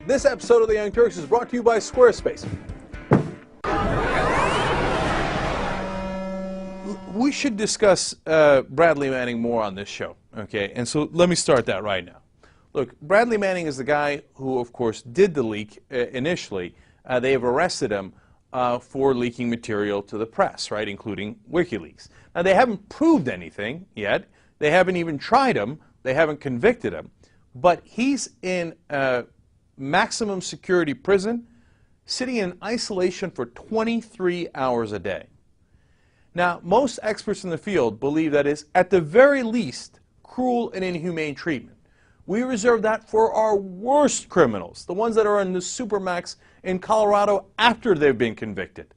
This episode of The Young Turks is brought to you by Squarespace. We should discuss Bradley Manning more on this show, okay? And so let me start that right now. Look, Bradley Manning is the guy who, of course, did the leak initially. They have arrested him for leaking material to the press, right, including WikiLeaks. Now, they haven't proved anything yet. They haven't even tried him. They haven't convicted him. But he's in maximum security prison, sitting in isolation for 23 hours a day. Now, most experts in the field believe that is, at the very least, cruel and inhumane treatment. We reserve that for our worst criminals, the ones that are in the supermax in Colorado after they've been convicted.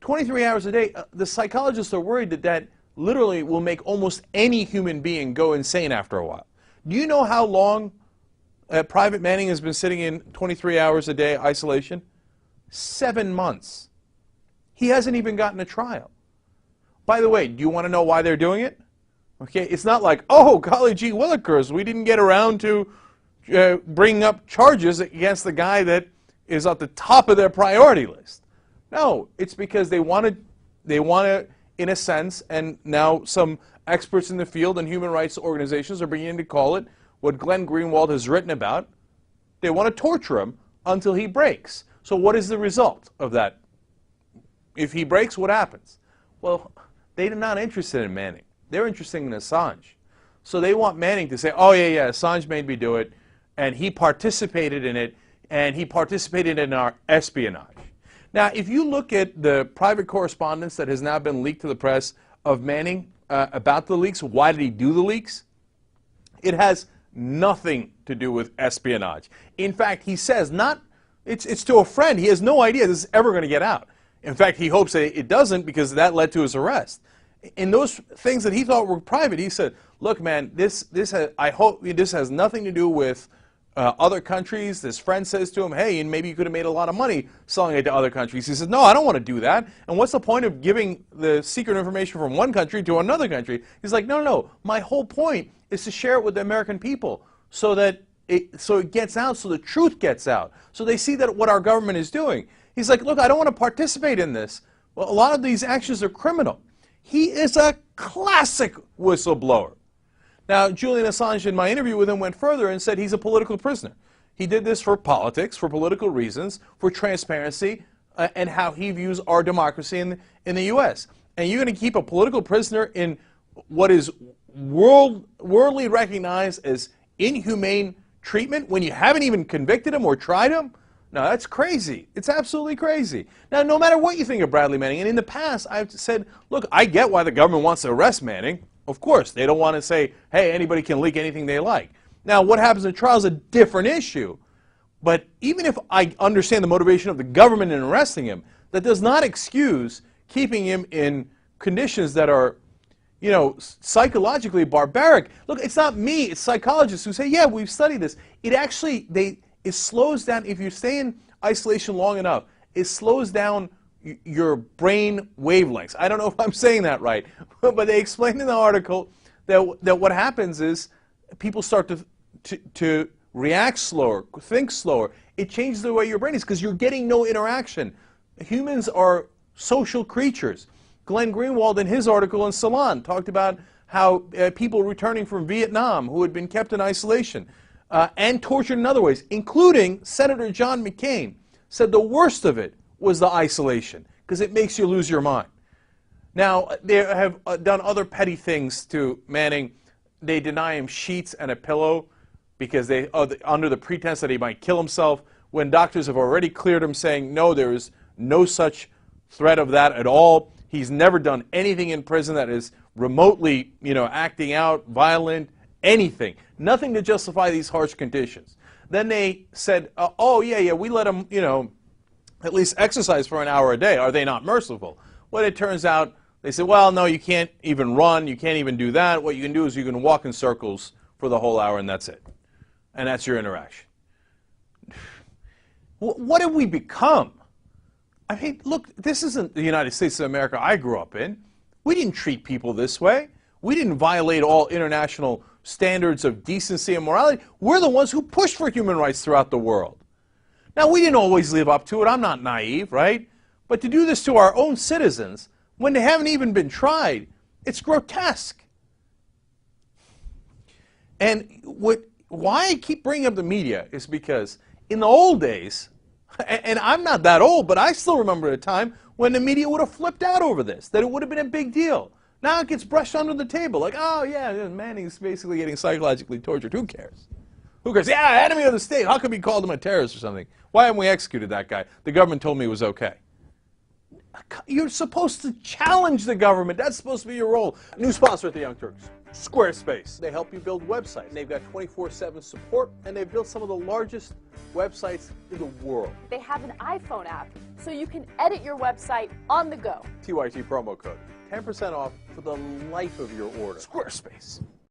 23 hours a day, the psychologists are worried that that literally will make almost any human being go insane after a while. Do you know how long Private Manning has been sitting in 23 hours a day isolation? 7 months. He hasn't even gotten a trial. By the way, do you want to know why they're doing it? Okay, it's not like, oh, golly gee willikers, we didn't get around to bringing up charges against the guy that is at the top of their priority list. No, it's because they want to, in a sense, and now some experts in the field and human rights organizations are beginning to call it what Glenn Greenwald has written about. They want to torture him until he breaks. So what is the result of that? If he breaks, what happens? Well, they're not interested in Manning. They're interested in Assange. So they want Manning to say, oh, yeah, Assange made me do it, and he participated in it, and he participated in our espionage. Now, if you look at the private correspondence that has now been leaked to the press of Manning about the leaks, why did he do the leaks? It has nothing to do with espionage. In fact, he says it's to a friend. He has no idea this is ever going to get out. In fact, he hopes that it doesn't because that led to his arrest. In those things that he thought were private, he said, look, man, I hope this has nothing to do with other countries. This friend says to him, hey, and maybe you could have made a lot of money selling it to other countries. He says, no, I don't want to do that. And what's the point of giving the secret information from one country to another country? He's like, no. My whole point is to share it with the American people so that it gets out, so the truth gets out. So they see that what our government is doing. He's like, look, I don't want to participate in this. Well, a lot of these actions are criminal. He is a classic whistleblower. Now, Julian Assange, in my interview with him, went further and said he's a political prisoner. He did this for politics, for political reasons, for transparency, and how he views our democracy in the U.S. And you're going to keep a political prisoner in what is worldly recognized as inhumane treatment when you haven't even convicted him or tried him? No, that's crazy. It's absolutely crazy. Now, no matter what you think of Bradley Manning, and in the past I've said, look, I get why the government wants to arrest Manning. Of course, they don't want to say, hey, anybody can leak anything they like. Now, what happens in trial is a different issue. But even if I understand the motivation of the government in arresting him, that does not excuse keeping him in conditions that are, you know, psychologically barbaric. Look, it's not me, it's psychologists who say, yeah, we've studied this. It actually, it slows down, if you stay in isolation long enough, it slows down your brain wavelengths. I don't know if I'm saying that right, but they explained in the article that what happens is people start to react slower, think slower. It changes the way your brain is because you're getting no interaction. Humans are social creatures. Glenn Greenwald, in his article in Salon, talked about how people returning from Vietnam who had been kept in isolation and tortured in other ways, including Senator John McCain, said the worst of it was the isolation because it makes you lose your mind. Now, they have done other petty things to Manning. They deny him sheets and a pillow because under the pretense that he might kill himself, when doctors have already cleared him saying, no, there is no such threat of that at all. He's never done anything in prison that is remotely, acting out, violent, anything. Nothing to justify these harsh conditions. Then they said, oh, yeah, we let him, at least exercise for an hour a day. Are they not merciful? Well, it turns out they said, well, no, you can't even run. You can't even do that. What you can do is you can walk in circles for the whole hour, and that's it. And that's your interaction. What have we become? I mean, look, this isn't the United States of America I grew up in. We didn't treat people this way. We didn't violate all international standards of decency and morality. We're the ones who pushed for human rights throughout the world. Now, we didn't always live up to it. I'm not naive, right? But to do this to our own citizens when they haven't even been tried, it's grotesque. And why I keep bringing up the media is because in the old days, and I'm not that old, but I still remember a time when the media would have flipped out over this, that it would have been a big deal. Now it gets brushed under the table, like, oh yeah, Manning's basically getting psychologically tortured. Who cares? Who cares? Yeah, enemy of the state. How come he called him a terrorist or something? Why haven't we executed that guy? The government told me it was okay. You're supposed to challenge the government. That's supposed to be your role. New sponsor at the Young Turks, Squarespace. They help you build websites. They've got 24/7 support, and they've built some of the largest websites in the world. They have an iPhone app, so you can edit your website on the go. TYT promo code. 10% off for the life of your order. Squarespace.